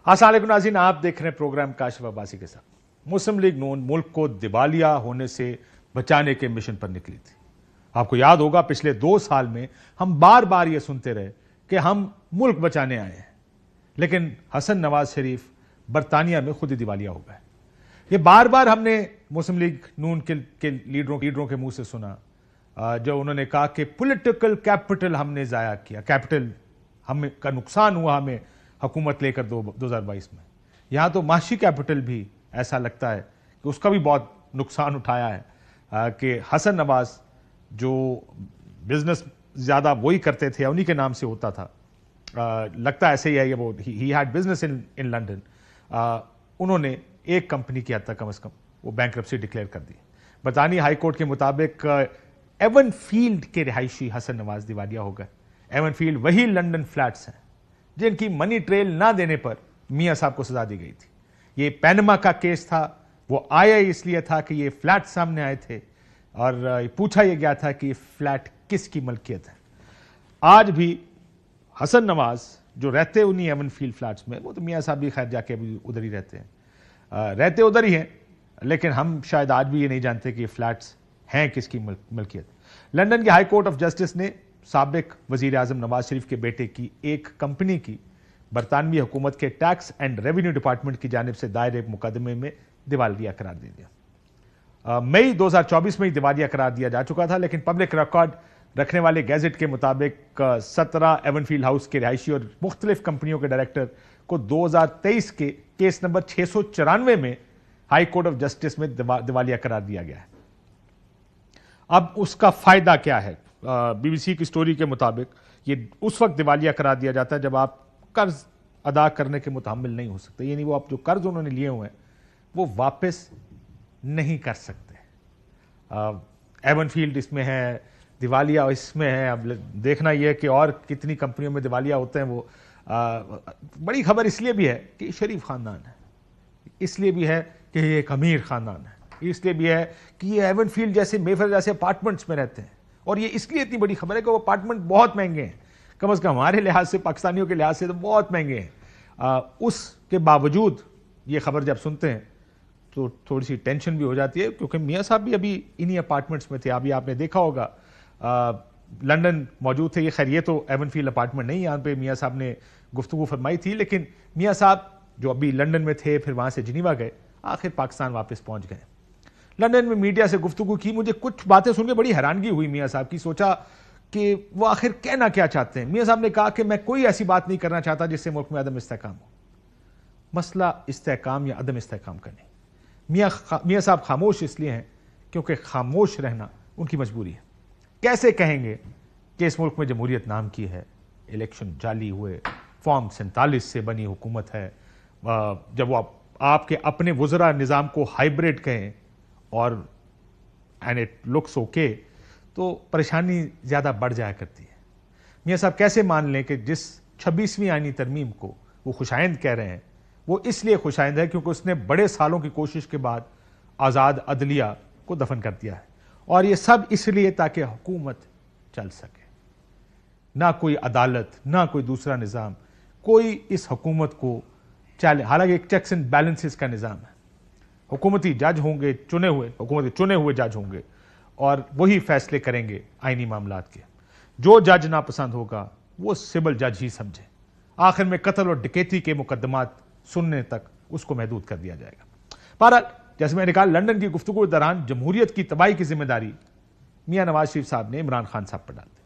السلام علیکم ناظرین، آپ دیکھ رہے ہیں پروگرام کاشف عباسی کے ساتھ۔ مسلم لیگ نون ملک کو دیوالیہ ہونے سے بچانے کے مشن پر نکلی تھی۔ آپ کو یاد ہوگا پچھلے 2 سال میں ہم بار بار یہ سنتے رہے کہ ہم ملک بچانے آئے ہیں، لیکن حسن نواز شریف برطانیہ میں خود ہی دیوالیہ ہو گئے۔ یہ بار بار ہم نے مسلم لیگ نون کے لیڈروں کے منہ سے سنا، جو انہوں نے کہا کہ پولیٹیکل کیپٹل ہم نے ضائع کیا، کیپٹل ہم کا نقصان ہوا ہمیں حکومت لے کر 2022 میں۔ یہاں تو معاشی کیپٹل بھی ایسا لگتا ہے کہ اس کا بھی بہت نقصان اٹھایا ہے، کہ حسن نواز جو بزنس زیادہ وہی کرتے تھے، انہی کے نام سے ہوتا تھا، لگتا ایسے ہی ہے کہ وہ he had business in London, انہوں نے ایک کمپنی کی حد تک کم از کم وہ بینکرپسی ڈکلیئر کر دی۔ برطانوی ہائی کورٹ کے مطابق ایون فیلڈ کے رہائشی حسن نواز دیوالیہ ہو گئے۔ ایون فیلڈ وہی لنڈن فلیٹس ہیں جن کی منی ٹریل نہ دینے پر میاں صاحب کو سزا دی گئی تھی۔ یہ پینما کا کیس تھا، وہ آیا اس لیے تھا کہ یہ فلیٹ سامنے آئے تھے اور پوچھا یہ گیا تھا کہ یہ فلیٹ کس کی ملکیت ہے۔ آج بھی حسن نواز جو رہتے انہی ایون فیلڈ فلیٹس میں، وہ تو میاں صاحب بھی خیر جا کے ابھی ادھر ہی رہتے ہیں، رہتے ادھر ہی ہیں، لیکن ہم شاید آج بھی یہ نہیں جانتے کہ یہ فلیٹس ہیں کس کی ملکیت۔ لنڈن کے ہائی کورٹ آف جسٹس نے سابق وزیر اعظم نواز شریف کے بیٹے کی ایک کمپنی کی برطانوی حکومت کے ٹیکس اینڈ ریونیو ڈپارٹمنٹ کی جانب سے دائر ایک مقدمے میں دیوالیہ قرار دے دیا۔ مئی 2024 میں ہی دیوالیہ قرار دیا جا چکا تھا، لیکن پبلک ریکارڈ رکھنے والے گیزٹ کے مطابق 17 ایون فیلڈ ہاؤس کے رہائشی اور مختلف کمپنیوں کے ڈائریکٹر کو 2023 کے کیس نمبر 694 میں ہائی کورٹ آف جسٹس میں دیوالیہ قرار دیا گیا ہے۔ اب اس کا فائدہ کیا ہے؟ بی بی سی کی سٹوری کے مطابق یہ اس وقت دیوالیہ قرار دیا جاتا ہے جب آپ قرض ادا کرنے کے متحمل نہیں ہو سکتے، یعنی وہ آپ جو قرض انہوں نے لیے ہوئے ہیں وہ واپس نہیں کر سکتے۔ ایون فیلڈ اس میں ہے، دیوالیہ اس میں ہے۔ اب دیکھنا یہ ہے کہ اور کتنی کمپنیوں میں دیوالیہ ہوتے ہیں۔ وہ بڑی خبر اس لیے بھی ہے کہ شریف خاندان ہے، اس لیے بھی ہے کہ یہ ایک امیر خاندان ہے، اس لیے بھی ہے کہ یہ ایون فیلڈ جیسے میفر جیسے اپارٹمنٹس میں رہتے ہیں، اور یہ اس لیے اتنی بڑی خبر ہے کہ وہ اپارٹمنٹ بہت مہنگے ہیں، کم از کم ہمارے لحاظ سے، پاکستانیوں کے لحاظ سے تو بہت مہنگے ہیں۔ اس کے باوجود یہ خبر جب سنتے ہیں تو تھوڑی سی ٹینشن بھی ہو جاتی ہے، کیونکہ میاں صاحب بھی ابھی انہی اپارٹمنٹس میں تھے۔ ابھی آپ نے دیکھا ہوگا لنڈن موجود تھے، یہ خیر یہ تو ایون فیلڈ اپارٹمنٹ نہیں، یہاں پہ میاں صاحب نے گفتگو فرمائی تھی، لیکن میاں صاحب جو ابھی لنڈن میں تھے پھر وہاں سے جنیوا گئے، آخر پاکستان واپس پہنچ گئے۔ لنڈن میں میڈیا سے گفتگو کی، مجھے کچھ باتیں سن کے بڑی حیرانگی ہوئی میاں صاحب کی۔ سوچا کہ وہ آخر کہنا کیا چاہتے ہیں۔ میاں صاحب نے کہا کہ میں کوئی ایسی بات نہیں کرنا چاہتا جس سے ملک میں عدم استحکام ہو۔ مسئلہ استحکام یا عدم استحکام کا نہیں۔ میاں صاحب خاموش اس لیے ہیں کیونکہ خاموش رہنا ان کی مجبوری ہے۔ کیسے کہیں گے کہ اس ملک میں جمہوریت نام کی ہے، الیکشن جعلی ہوئے، فارم 47 سے بنی حکومت ہے، جب وہ آپ کے اپنے وزراء نظام کو ہائیبریڈ کہیں اور اینڈ اٹ لکس اوکے، تو پریشانی زیادہ بڑھ جایا کرتی ہے۔ میاں صاحب کیسے مان لیں کہ جس 26ویں آئینی ترمیم کو وہ خوشائند کہہ رہے ہیں، وہ اس لیے خوشائند ہے کیونکہ اس نے بڑے سالوں کی کوشش کے بعد آزاد عدلیہ کو دفن کر دیا ہے، اور یہ سب اس لیے تاکہ حکومت چل سکے۔ نہ کوئی عدالت، نہ کوئی دوسرا نظام، کوئی اس حکومت کو چلے، حالانکہ ایک چیکس اینڈ بیلنسز کا نظام ہے۔ حکومتی جج ہوں گے، حکومتی چنے ہوئے جج ہوں گے، اور وہی فیصلے کریں گے آئینی معاملات کے۔ جو جج ناپسند ہوگا وہ سول جج ہی سمجھے، آخر میں قتل اور ڈکیتی کے مقدمات سننے تک اس کو محدود کر دیا جائے گا۔ بہرحال جیسے میں نے کہا، لنڈن کی گفتگو کے دوران جمہوریت کی تباہی کی ذمہ داری میاں نواز شریف صاحب نے عمران خان صاحب پر ڈال دی۔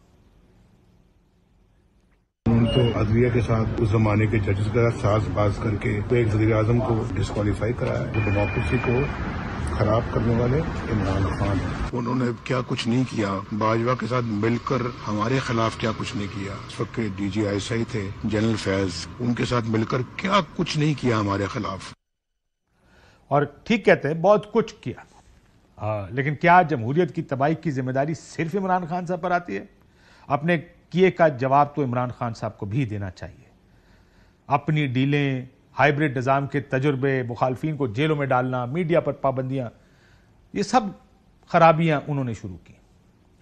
تو عدلیہ کے ساتھ اس زمانے کے ججز کا ساز باز کر کے تو ایک وزیر اعظم کو ڈسکوالیفائی کرایا، وہ ڈیموکریسی کو خراب کرنے والے عمران خان ہیں۔ انہوں نے کیا کچھ نہیں کیا، باجوہ کے ساتھ مل کر ہمارے خلاف کیا کچھ نہیں کیا۔ اس وقت D G I S I تھے جنرل فیض، ان کے ساتھ مل کر کیا کچھ نہیں کیا ہمارے خلاف۔ اور ٹھیک کہتے ہیں، بہت کچھ کیا، لیکن کیا جمہوریت کی تباہی کی ذمہ داری صرف عمران خان صاحب پر آتی ہے؟ اپنے کیے کا جواب تو عمران خان صاحب کو بھی دینا چاہیے۔ اپنی ڈیلیں، ہائیبریڈ نظام کے تجربے، مخالفین کو جیلوں میں ڈالنا، میڈیا پر پابندیاں، یہ سب خرابیاں انہوں نے شروع کی۔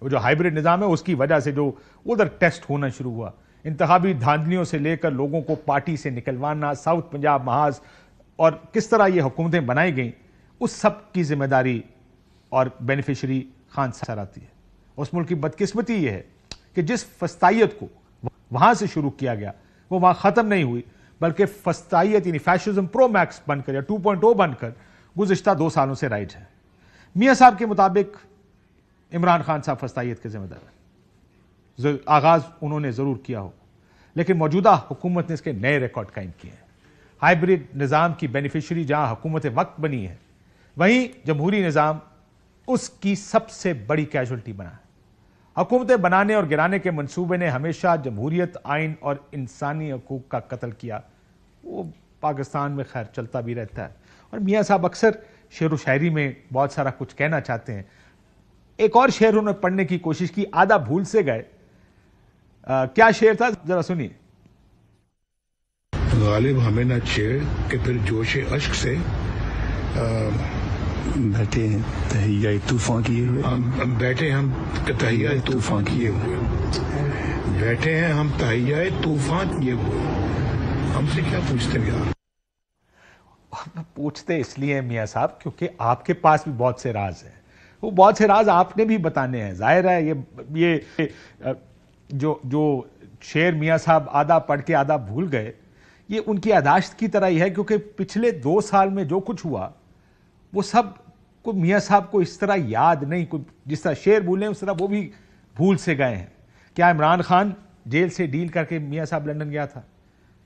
وہ جو ہائیبریڈ نظام ہے اس کی وجہ سے جو ادھر ٹیسٹ ہونا شروع ہوا، انتخابی دھاندلیوں سے لے کر لوگوں کو پارٹی سے نکلوانا، ساؤتھ پنجاب محاذ اور کس طرح یہ حکومتیں بنائی گئیں، اس سب کی ذمہ داری اور بینیفیشری خان صاحب آتی ہے۔ اس ملک کی بدقسمتی یہ ہے کہ جس فسطائیت کو وہاں سے شروع کیا گیا وہ وہاں ختم نہیں ہوئی، بلکہ فسطائیت یعنی فیشزم پرو میکس بن کر یا 2.0 بن کر گزشتہ 2 سالوں سے رائج ہے۔ میاں صاحب کے مطابق عمران خان صاحب فسطائیت کے ذمہ دار ہیں، آغاز انہوں نے ضرور کیا ہو، لیکن موجودہ حکومت نے اس کے نئے ریکارڈ قائم کیے ہیں۔ ہائیبرڈ نظام کی بینیفیشری جہاں حکومت وقت بنی ہے، وہیں جمہوری نظام اس کی سب سے بڑی کیجولٹی بنا ہے۔ حکومتیں بنانے اور گرانے کے منصوبے نے ہمیشہ جمہوریت، آئین اور انسانی حقوق کا قتل کیا۔ وہ پاکستان میں خیر چلتا بھی رہتا ہے، اور میاں صاحب اکثر شعر و شاعری میں بہت سارا کچھ کہنا چاہتے ہیں۔ ایک اور شعر انہوں نے پڑھنے کی کوشش کی، آدھا بھول سے گئے۔ کیا شعر تھا ذرا سنیے۔ غالب ہمیں نہ چھیڑ کہ پھر جوش اشک سے بیٹھے ہیں تہیہ طوفان کیے ہوئے، بیٹھے ہم تہیہ طوفان کیے ہوئے، بیٹھے ہیں ہم تہیہ طوفان کیے ہوئے، ہم سے کیا پوچھتے ہیں یار؟ پوچھتے اس لیے میاں صاحب کیونکہ آپ کے پاس بھی بہت سے راز ہیں، وہ بہت سے راز آپ نے بھی بتانے ہیں۔ ظاہر ہے یہ جو شعر میاں صاحب آدھا پڑھ کے آدھا بھول گئے، یہ ان کی یادداشت کی طرح ہی ہے، کیونکہ پچھلے 2 سال میں جو کچھ ہوا وہ سب کو میاں صاحب کو اس طرح یاد نہیں، جس طرح شعر بھولے اس طرح وہ بھی بھول سے گئے ہیں۔ کیا عمران خان جیل سے ڈیل کر کے میاں صاحب لندن گیا تھا؟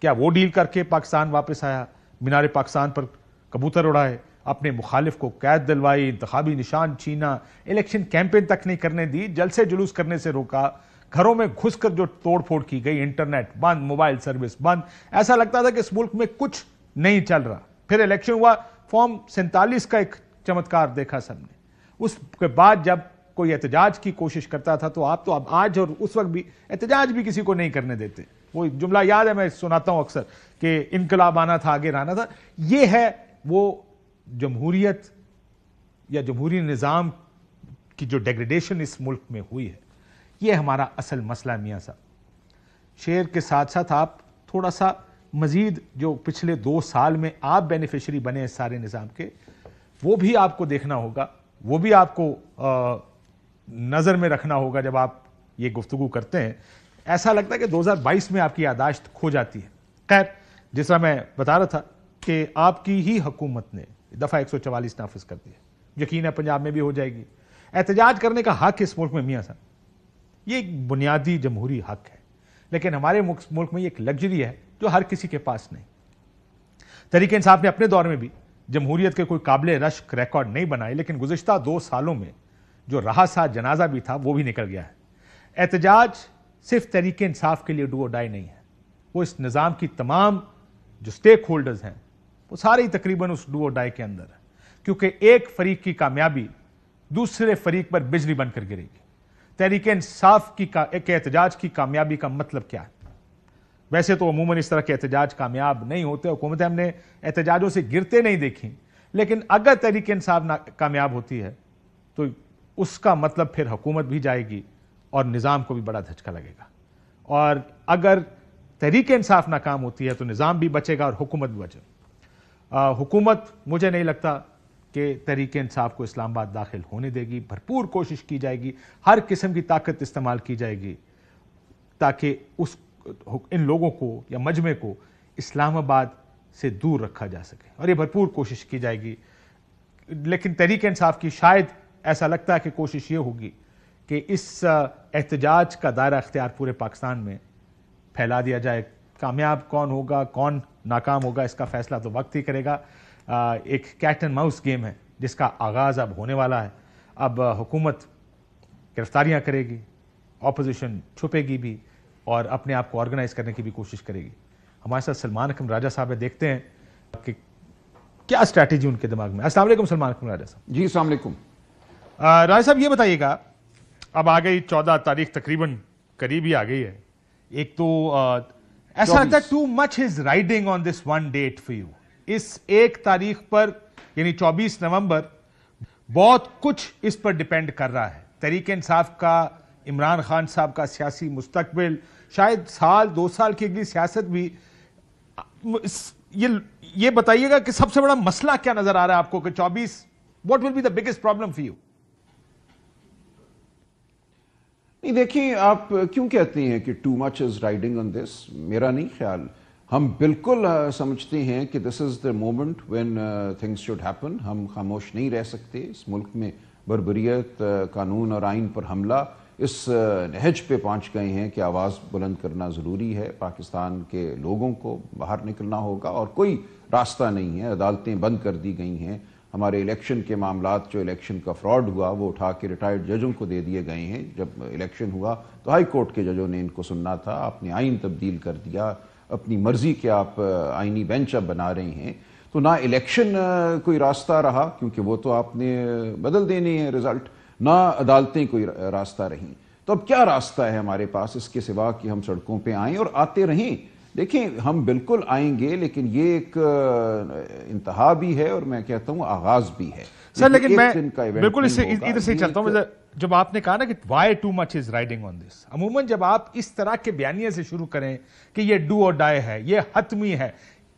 کیا وہ ڈیل کر کے پاکستان واپس آیا، مینار پاکستان پر کبوتر اڑائے، اپنے مخالف کو قید دلوائی، انتخابی نشان چھینا، الیکشن کیمپین تک نہیں کرنے دی، جلسے جلوس کرنے سے روکا، گھروں میں گھس کر جو توڑ پھوڑ کی گئی، انٹرنیٹ بند، موبائل سروس بند، ایسا لگتا تھا کہ اس ملک میں کچھ نہیں چل رہا۔ پھر الیکشن ہوا، فارم 47 کا ایک چمتکار دیکھا سب نے۔ اس کے بعد جب کوئی احتجاج کی کوشش کرتا تھا تو آپ تو اب آج اور اس وقت بھی احتجاج بھی کسی کو نہیں کرنے دیتے۔ وہ جملہ یاد ہے، میں سناتا ہوں اکثر کہ انقلاب آنا تھا، آگے رہنا تھا۔ یہ ہے وہ جمہوریت یا جمہوری نظام کی جو ڈیگریڈیشن اس ملک میں ہوئی ہے، یہ ہمارا اصل مسئلہ ہے میاں صاحب۔ شعر کے ساتھ ساتھ آپ تھوڑا سا مزید جو پچھلے 2 سال میں آپ بینیفیشری بنے ہیں سارے نظام کے، وہ بھی آپ کو دیکھنا ہوگا، وہ بھی آپ کو نظر میں رکھنا ہوگا جب آپ یہ گفتگو کرتے ہیں۔ ایسا لگتا ہے کہ 2022 میں آپ کی یادداشت کھو جاتی ہے۔ خیر، جس طرح میں بتا رہا تھا کہ آپ کی ہی حکومت نے دفعہ 144 نافذ کر دیا، یقین ہے پنجاب میں بھی ہو جائے گی۔ احتجاج کرنے کا حق اس ملک میں میاں صاحب، یہ ایک بنیادی جمہوری حق ہے، لیکن ہمارے ملک میں یہ ایک لگژری ہے جو ہر کسی کے پاس نہیں۔ تحریک انصاف نے اپنے دور میں بھی جمہوریت کے کوئی قابل رشک ریکارڈ نہیں بنائے، لیکن گزشتہ 2 سالوں میں جو رہا سا جنازہ بھی تھا وہ بھی نکل گیا ہے۔ احتجاج صرف تحریک انصاف کے لیے ڈو اور ڈائی نہیں ہے، وہ اس نظام کی تمام جو سٹیک ہولڈرز ہیں وہ سارے ہی تقریباً اس ڈو اور ڈائی کے اندر ہیں، کیونکہ ایک فریق کی کامیابی دوسرے فریق پر بجلی بن کر گرے گی۔ تحریک انصاف کی احتجاج کی کامیابی کا مطلب کیا ہے؟ ویسے تو عموماً اس طرح کے احتجاج کامیاب نہیں ہوتے، حکومتیں ہم نے احتجاجوں سے گرتے نہیں دیکھیں، لیکن اگر تحریک انصاف کامیاب ہوتی ہے تو اس کا مطلب پھر حکومت بھی جائے گی اور نظام کو بھی بڑا دھچکا لگے گا، اور اگر تحریک انصاف ناکام ہوتی ہے تو نظام بھی بچے گا اور حکومت بھی بچے گا۔ حکومت مجھے نہیں لگتا کہ تحریک انصاف کو اسلام آباد داخل ہونے دے گی، بھرپور کوشش کی جائے گی، ہر قسم کی طاقت استعمال کی جائے گی تاکہ ان لوگوں کو یا مجمع کو اسلام آباد سے دور رکھا جا سکے، اور یہ بھرپور کوشش کی جائے گی۔ لیکن تحریک انصاف کی شاید ایسا لگتا ہے کہ کوشش یہ ہوگی کہ اس احتجاج کا دائرہ اختیار پورے پاکستان میں پھیلا دیا جائے۔ کامیاب کون ہوگا، کون ناکام ہوگا، اس کا فیصلہ تو وقت ہی کرے گا۔ ایک کیٹ اینڈ ماؤس گیم ہے جس کا آغاز اب ہونے والا ہے۔ اب حکومت گرفتاریاں کرے گی، اپوزیشن چھپے گی بھی، اور اپنے آپ کو آرگنائز کرنے کی بھی کوشش کرے گی۔ ہمارے ساتھ سلمان اکرم راجہ صاحب ہے، دیکھتے ہیں کہ کیا اسٹریٹجی ان کے دماغ میں۔ السلام علیکم سلمان اکرم راجہ صاحب۔ جی السلام علیکم۔ راجہ صاحب یہ بتائیے گا، اب آ گئی 14 تاریخ، تقریباً قریب ہی آ گئی ہے۔ ایک تو ایسا لگتا ہے too much is riding on this one date for you. اس ایک تاریخ پر یعنی 24 نومبر بہت کچھ اس پر ڈیپینڈ کر رہا ہے۔ تحریک انصاف کا، عمران خان صاحب کا سیاسی مستقبل، شاید سال 2 سال کی اگلی سیاست بھی یہ بتائیے گا کہ سب سے بڑا مسئلہ کیا نظر آ رہا ہے آپ کو کہ 24 what will be the biggest problem for you؟ نہیں دیکھیں، آپ کیوں کہتے ہیں کہ to much is riding on دس؟ میرا نہیں خیال. ہم بالکل سمجھتے ہیں کہ this is the moment when things should happen. ہم خاموش نہیں رہ سکتے. اس ملک میں بربریت، قانون اور آئین پر حملہ اس نہج پہ پہنچ گئے ہیں کہ آواز بلند کرنا ضروری ہے. پاکستان کے لوگوں کو باہر نکلنا ہوگا اور کوئی راستہ نہیں ہے. عدالتیں بند کر دی گئی ہیں. ہمارے الیکشن کے معاملات، جو الیکشن کا فراڈ ہوا وہ اٹھا کے ریٹائرڈ ججوں کو دے دیے گئے ہیں. جب الیکشن ہوا تو ہائی کورٹ کے ججوں نے ان کو سننا تھا. آپ نے آئین تبدیل کر دیا اپنی مرضی کے. آپ آئینی بینچ اب بنا رہے ہیں. تو نہ الیکشن کوئی راستہ رہا کیونکہ وہ تو آپ نے بدل دینے ہیں رزلٹ، نہ عدالتیں کوئی راستہ رہیں. تو اب کیا راستہ ہے ہمارے پاس اس کے سوا کہ ہم سڑکوں پہ آئیں اور آتے رہیں؟ دیکھیں، ہم بالکل آئیں گے، لیکن یہ ایک انتہا بھی ہے اور میں کہتا ہوں آغاز بھی ہے. سر لیکن میں بالکل ادھر سے چلتا ہوں. جب آپ نے کہا نا کہ Y to much is riding on دس، عموماً جب آپ اس طرح کے بیانیے سے شروع کریں کہ یہ ڈو اور ڈائی ہے، یہ حتمی ہے،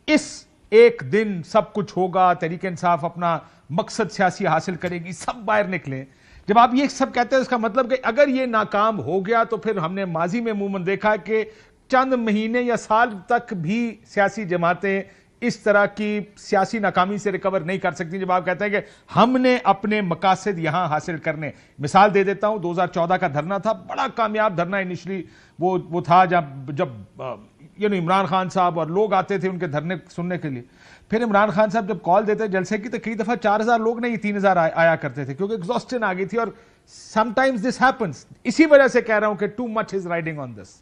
اس ایک دن سب کچھ ہوگا، تحریک انصاف اپنا مقصد سیاسی حاصل کرے گی، سب باہر نکلیں، جب آپ یہ سب کہتے ہیں اس کا مطلب کہ اگر یہ ناکام ہو گیا تو پھر ہم نے ماضی میں عموماً دیکھا کہ چند مہینے یا سال تک بھی سیاسی جماعتیں اس طرح کی سیاسی ناکامی سے ریکور نہیں کر سکتی. جب آپ کہتے ہیں کہ ہم نے اپنے مقاصد یہاں حاصل کرنے، مثال دے دیتا ہوں، 2014 کا دھرنا تھا، بڑا کامیاب دھرنا انیشلی وہ تھا جب عمران خان صاحب اور لوگ آتے تھے ان کے دھرنے سننے کے لیے. پھر عمران خان صاحب جب کال دیتے جلسے کی تو کئی دفعہ 4000 لوگ نہیں 3000 آیا کرتے تھے کیونکہ ایگزاسٹن آ گئی تھی. اور سم ٹائمز دس ہیپنس. اسی وجہ سے کہہ رہا ہوں کہ to much is riding on دس.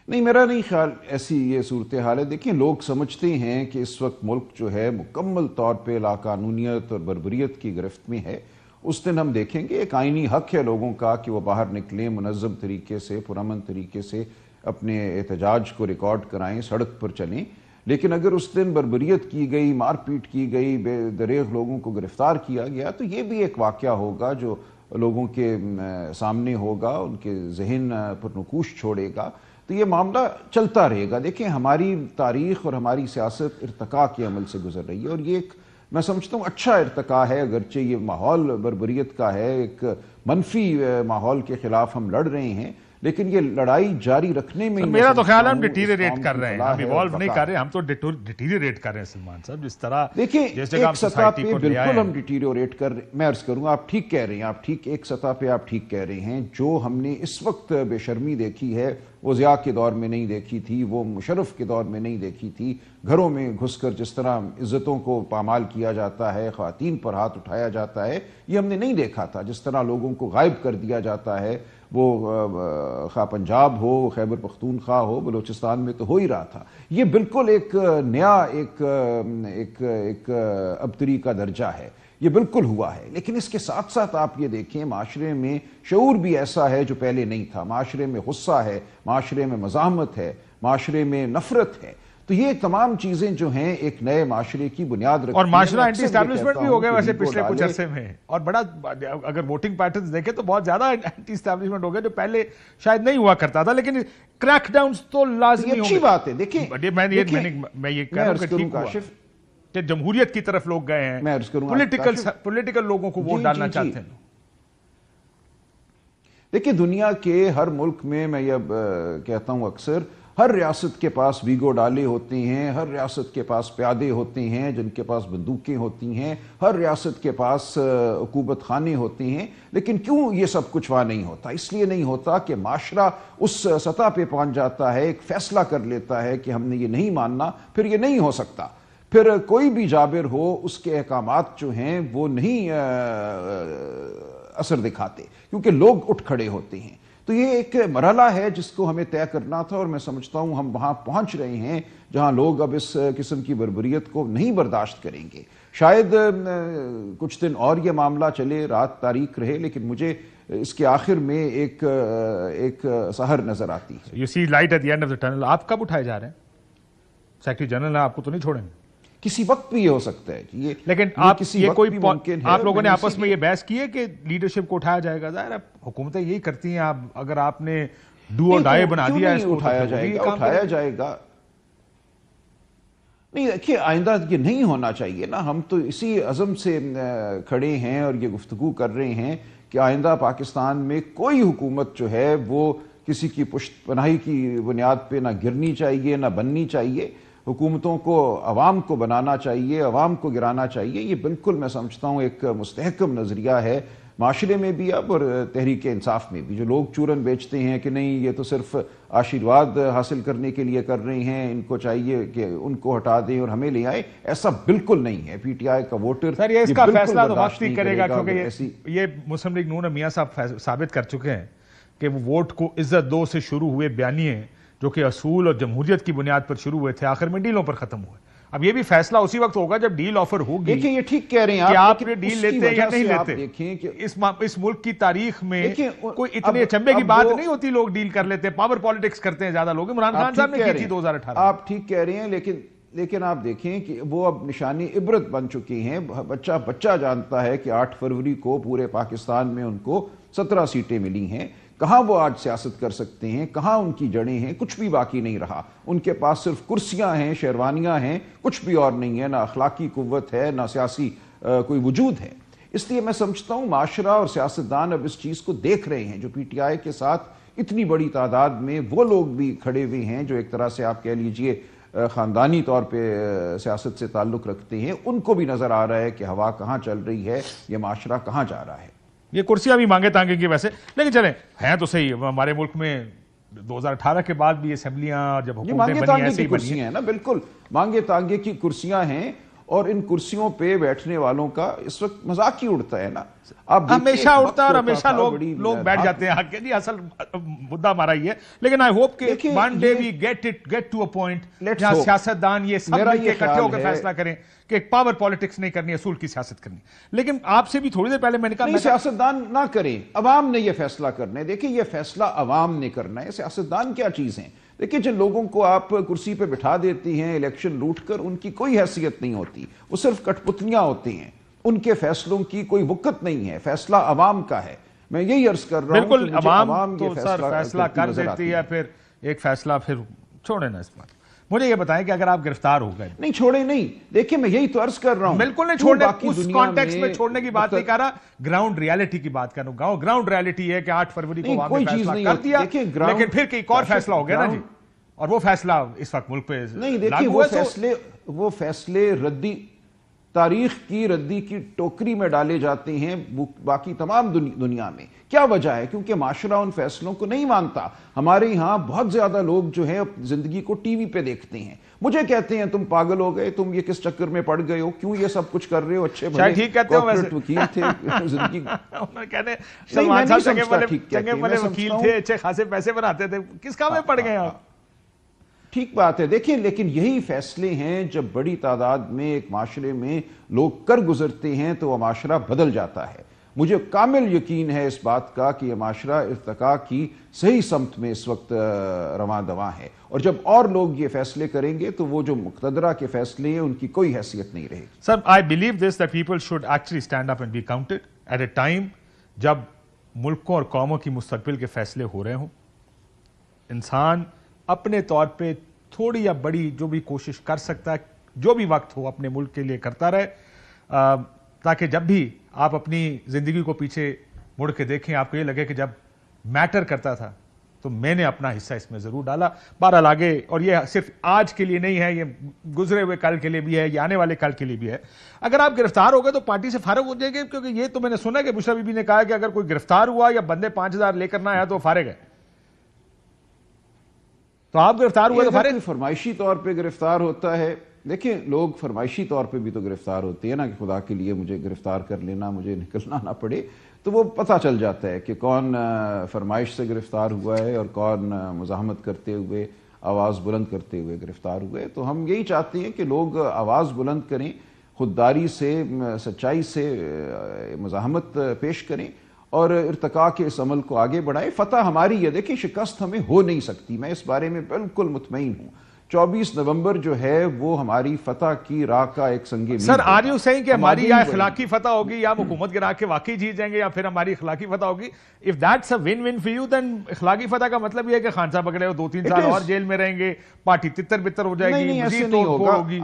نہیں، میرا نہیں خیال ایسی یہ صورتحال ہے. دیکھیں، لوگ سمجھتے ہیں کہ اس وقت ملک جو ہے مکمل طور پہ لاقانونیت اور بربریت کی گرفت میں ہے. اس دن ہم دیکھیں گے. ایک آئینی حق ہے لوگوں کا کہ وہ باہر نکلیں، منظم طریقے سے، پرامن طریقے سے اپنے احتجاج کو ریکارڈ کرائیں، سڑک پر چلیں. لیکن اگر اس دن بربریت کی گئی، مار پیٹ کی گئی، بے دریغ لوگوں کو گرفتار کیا گیا تو یہ بھی ایک واقعہ ہوگا جو لوگوں کے سامنے ہوگا، ان کے ذہن پر نقوش چھوڑے گا. تو یہ معاملہ چلتا رہے گا. دیکھیں، ہماری تاریخ اور ہماری سیاست ارتقاء کے عمل سے گزر رہی ہے اور یہ ایک میں سمجھتا ہوں اچھا ارتقاء ہے. اگرچہ یہ ماحول بربریت کا ہے، ایک منفی ماحول کے خلاف ہم لڑ رہے ہیں، لیکن یہ لڑائی جاری رکھنے میں میرا تو خیال ہے ہم ڈیٹیریٹ کر رہے ہیں، ہم ایوالو نہیں کر رہے، ہم تو ڈیٹیریٹ کر رہے ہیں. سلمان صاحب، جس طرح دیکھیں ایک سطح پہ بالکل ہم ڈیٹیریٹ کر رہے ہیں. میں عرض کروں، آپ ٹھیک کہہ رہے ہیں، آپ ٹھیک ایک سطح پہ آپ ٹھیک کہہ رہے ہیں. جو ہم نے اس وقت بے شرمی دیکھی ہے وہ ضیاء کے دور میں نہیں دیکھی تھی، وہ مشرف کے دور میں نہیں دیکھی تھی. گھروں میں گھس کر جس طرح عزتوں کو پامال کیا جاتا ہے، خواتین پر ہاتھ اٹھایا جاتا ہے، یہ ہم نے نہیں دیکھا تھا. جس طرح لوگوں کو غائب کر دیا جاتا ہے، وہ خواہ پنجاب ہو، خیبر پختونخوا ہو، بلوچستان میں تو ہو ہی رہا تھا. یہ بالکل ایک نیا ایک ابتری کا درجہ ہے. یہ بالکل ہوا ہے. لیکن اس کے ساتھ ساتھ آپ یہ دیکھیں، معاشرے میں شعور بھی ایسا ہے جو پہلے نہیں تھا. معاشرے میں غصہ ہے، معاشرے میں مزاحمت ہے، معاشرے میں نفرت ہے. تو یہ تمام چیزیں جو ہیں ایک نئے معاشرے کی بنیاد رکھتی ہیں. اور معاشرہ اینٹی اسٹیبلشمنٹ بھی ہو گیا ویسے پچھلے کچھ عرصے میں، اور بڑا اگر ووٹنگ پیٹرنز دیکھیں تو بہت زیادہ اینٹی اسٹیبلشمنٹ ہو گیا جو پہلے شاید نہیں ہوا کرتا تھا. لیکن کریک ڈاؤنز تو لازمی ہوں گے. اچھی بات ہے. دیکھیں، میں یہ کہہ رہا ہوں کہ ٹھیک ہوا کہ جمہوریت کی طرف لوگ گئے ہیں، پولیٹیکل لوگوں کو ووٹ ڈالنا چاہتے ہیں. دیکھیں، دنیا کے ہر ملک میں یہ کہتا ہوں اکثر، ہر ریاست کے پاس ویگو ڈالے ہوتے ہیں، ہر ریاست کے پاس پیادے ہوتے ہیں جن کے پاس بندوقیں ہوتی ہیں، ہر ریاست کے پاس حکومت خانے ہوتے ہیں. لیکن کیوں یہ سب کچھ وہاں نہیں ہوتا؟ اس لیے نہیں ہوتا کہ معاشرہ اس سطح پہ پہنچ جاتا ہے، ایک فیصلہ کر لیتا ہے کہ ہم نے یہ نہیں ماننا، پھر یہ نہیں ہو سکتا. پھر کوئی بھی جابر ہو، اس کے احکامات جو ہیں وہ نہیں اثر دکھاتے کیونکہ لوگ اٹھ کھڑے ہوتے ہیں. تو یہ ایک مرحلہ ہے جس کو ہمیں طے کرنا تھا اور میں سمجھتا ہوں ہم وہاں پہنچ رہے ہیں جہاں لوگ اب اس قسم کی بربریت کو نہیں برداشت کریں گے. شاید کچھ دن اور یہ معاملہ چلے، رات تاریک رہے، لیکن مجھے اس کے آخر میں ایک سحر نظر آتی ہے. You see light at the end of the tunnel. آپ کب اٹھائے جا رہے ہیں؟ سیکرٹری جنرل آپ کو تو نہیں چھوڑیں گے؟ کسی وقت بھی یہ ہو سکتا ہے کہ لیکن آپ کسی یہ وقت کوئی بھی ممکن ہے. آپ لوگوں نے آپس میں یہ بحث کی ہے کہ لیڈرشپ کو اٹھایا جائے گا؟ ظاہر ہے حکومتیں یہی کرتی ہیں. آپ اگر آپ نے ڈو اور ڈائی بنا دیا اس کو اٹھایا جائے گا. نہیں دیکھیے آئندہ یہ نہیں ہونا چاہیے نا. ہم تو اسی عزم سے کھڑے ہیں اور یہ گفتگو کر رہے ہیں کہ آئندہ پاکستان میں کوئی حکومت جو ہے وہ کسی کی پشت پناہی کی بنیاد پہ نہ گرنی چاہیے نہ بننی چاہیے. حکومتوں کو عوام کو بنانا چاہیے, عوام کو گرانا چاہیے. یہ بالکل میں سمجھتا ہوں ایک مستحکم نظریہ ہے معاشرے میں بھی اب اور تحریک انصاف میں بھی. جو لوگ چورن بیچتے ہیں کہ نہیں یہ تو صرف آشیرواد حاصل کرنے کے لیے کر رہے ہیں, ان کو چاہیے کہ ان کو ہٹا دیں اور ہمیں لے آئیں, ایسا بالکل نہیں ہے. پی ٹی آئی کا ووٹر سر یہ اس کا فیصلہ تو وقت ہی کرے گا, کیونکہ یہ مسلم لیگ نون میاں صاحب ثابت کر چکے ہیں کہ وہ ووٹ کو عزت دو سے شروع ہوئے بیانیے جو کہ اصول اور جمہوریت کی بنیاد پر شروع ہوئے تھے آخر میں ڈیلوں پر ختم ہوئے. اب یہ بھی فیصلہ اسی وقت ہوگا جب ڈیل آفر ہوگی. دیکھیں یہ ٹھیک کہہ رہے ہیں کہ آپ یہ ڈیل لیتے ہیں یا نہیں لیتے. اس ملک کی تاریخ میں کوئی اتنے چمبے کی بات نہیں ہوتی, لوگ ڈیل کر لیتے ہیں, پاور پالیٹکس کرتے ہیں زیادہ لوگ. عمران خان صاحب نے کی تھی 2018. آپ ٹھیک کہہ رہے ہیں لیکن آپ دیکھیں کہ وہ اب نشانی عبرت بن چکی ہیں. بچہ جانتا ہے کہ 8 فروری کو پورے پاکستان میں ان کو 17 سیٹیں ملی ہیں. کہاں وہ آج سیاست کر سکتے ہیں, کہاں ان کی جڑیں ہیں, کچھ بھی باقی نہیں رہا. ان کے پاس صرف کرسیاں ہیں, شیروانیاں ہیں, کچھ بھی اور نہیں ہے. نہ اخلاقی قوت ہے, نہ سیاسی کوئی وجود ہے. اس لیے میں سمجھتا ہوں معاشرہ اور سیاستدان اب اس چیز کو دیکھ رہے ہیں. جو پی ٹی آئی کے ساتھ اتنی بڑی تعداد میں وہ لوگ بھی کھڑے ہوئے ہیں جو ایک طرح سے آپ کہہ لیجئے خاندانی طور پہ سیاست سے تعلق رکھتے ہیں, ان کو بھی نظر آ رہا ہے کہ ہوا کہاں چل رہی ہے, یہ معاشرہ کہاں جا رہا ہے. یہ کرسیاں بھی مانگے تانگے کی ویسے, لیکن چلیں ہیں تو صحیح. ہمارے ملک میں 2018 کے بعد بھی اسمبلیاں جب حکومتیں بنی ایسے ہی بنی ہیں نا. بالکل مانگے تانگے کی کرسیاں ہیں اور ان کرسیوں پہ بیٹھنے والوں کا اس وقت مذاق ہی اڑتا ہے نا. ہمیشہ اڑتا ہے اور ہمیشہ لوگ بیٹھ جاتے ہیں آگے. جی اصل مدعا ہمارا یہ ہے, لیکن آئی ہوپ کہ one day we get to a point جہاں سیاستدان یہ سب مل کے اکٹھے ہو کے فیصلہ کریں کہ ایک پاور پالیٹکس نہیں کرنی, اصول کی سیاست کرنی. لیکن آپ سے بھی تھوڑی دیر پہلے میں نے کہا نہیں سیاستدان نہ کریں, عوام نے یہ فیصلہ کرنا ہے. دیکھیں یہ فیصلہ عوام نے کرنا ہے. سیاستدان کیا چیز ہیں؟ دیکھیں جن لوگوں کو آپ کرسی پہ بٹھا دیتی ہیں الیکشن لوٹ کر, ان کی کوئی حیثیت نہیں ہوتی, وہ صرف کٹ پتلیاں ہوتی ہیں. ان کے فیصلوں کی کوئی وقت نہیں ہے. فیصلہ عوام کا ہے. میں یہی عرض کر رہا ہوں بالکل عوام تو سر فیصلہ کر دیتی ہے, پھر ایک فیصلہ پھر چھوڑے نا. اس بات مجھے یہ بتائیں کہ اگر آپ گرفتار ہو گئے. نہیں چھوڑے نہیں, دیکھیں میں یہی تو عرض کر رہا ہوں. بالکل نہیں چھوڑنے, اس کانٹیکس میں چھوڑنے کی بات نہیں کر رہا, گراؤنڈ ریالٹی کی بات کر رہا ہوں. گراؤنڈ ریالٹی ہے کہ 8 فروری کو عوام نے فیصلہ کر دیا, لیکن پھر ایک اور فیصلہ ہو گیا نا جی, اور وہ فیصلہ اس وقت ملک پہ نہیں. دیکھیں وہ فیصلے ردی تاریخ کی ردی کی ٹوکری میں ڈالے جاتے ہیں باقی تمام دنیا میں. کیا وجہ ہے؟ کیونکہ معاشرہ ان فیصلوں کو نہیں مانتا. ہمارے یہاں بہت زیادہ لوگ جو ہیں زندگی کو ٹی وی پہ دیکھتے ہیں, مجھے کہتے ہیں تم پاگل ہو گئے, تم یہ کس چکر میں پڑ گئے ہو, کیوں یہ سب کچھ کر رہے ہو, اچھے بھلے کارپوریٹ وکیل تھے زندگی چنگے بھلے وکیل تھے, اچھے خاصے پیسے بناتے تھے, کس کام میں پڑ گئے آپ؟ ٹھیک بات ہے. دیکھیں لیکن یہی فیصلے ہیں جب بڑی تعداد میں ایک معاشرے میں لوگ کر گزرتے ہیں تو وہ معاشرہ بدل جاتا ہے. مجھے کامل یقین ہے اس بات کا کہ یہ معاشرہ ارتقاء کی صحیح سمت میں اس وقت رواں دواں ہے, اور جب اور لوگ یہ فیصلے کریں گے تو وہ جو مقتدرہ کے فیصلے ہیں ان کی کوئی حیثیت نہیں رہے گی. Sir I believe this that people should actually stand up and be counted at a time جب ملکوں اور قوموں کی مستقبل کے فیصلے ہو رہے ہوں. انسان اپنے طور پہ تھوڑی یا بڑی جو بھی کوشش کر سکتا ہے, جو بھی وقت ہو اپنے ملک کے لیے کرتا رہے, تاکہ جب بھی آپ اپنی زندگی کو پیچھے مڑ کے دیکھیں آپ کو یہ لگے کہ جب میٹر کرتا تھا تو میں نے اپنا حصہ اس میں ضرور ڈالا. بہرحال آگے, اور یہ صرف آج کے لیے نہیں ہے, یہ گزرے ہوئے کل کے لیے بھی ہے, یہ آنے والے کل کے لیے بھی ہے. اگر آپ گرفتار ہو گئے تو پارٹی سے فارغ ہو جائیں گے, کیونکہ یہ تو میں نے سنا کہ بشرا بی بی نے کہا کہ اگر کوئی گرفتار ہوا یا بندے 5000 لے کر نہ آیا تو فارغ ہے. تو آپ گرفتار ہوئے تو فارغ؟ فرمائشی طور پہ گرفتار ہوتا ہے. دیکھیں لوگ فرمائشی طور پہ بھی تو گرفتار ہوتے ہیں نا, کہ خدا کے لیے مجھے گرفتار کر لینا, مجھے نکلنا نہ پڑے, تو وہ پتہ چل جاتا ہے کہ کون فرمائش سے گرفتار ہوا ہے اور کون مزاحمت کرتے ہوئے, آواز بلند کرتے ہوئے گرفتار ہوئے. تو ہم یہی چاہتے ہیں کہ لوگ آواز بلند کریں, خودداری سے, سچائی سے مزاحمت پیش کریں اور ارتقاء کے اس عمل کو آگے بڑھائیں. فتح ہماری ہے. دیکھیں شکست ہمیں ہو نہیں سکتی, میں اس بارے میں بالکل مطمئن ہوں. 24 نومبر جو ہے وہ ہماری فتح کی راہ کا ایک سنگ میل سر ہوگا. آر یو سیئنگ کہ ہماری آگے یا ہی بڑھیں اخلاقی فتح ہوگی یا ہم حکومت گرا کے واقعی جیت جائیں گے یا پھر ہماری اخلاقی فتح ہوگی. If that's a one one for you then اخلاقی فتح کا مطلب یہ ہے کہ خان صاحب پکڑے ہو 2-3 سال اور جیل میں رہیں گے, پارٹی تتر بتر ہو جائے گی, نہیں ایسے مزید نہیں توڑ پھوڑ ہوگا. ہوگی.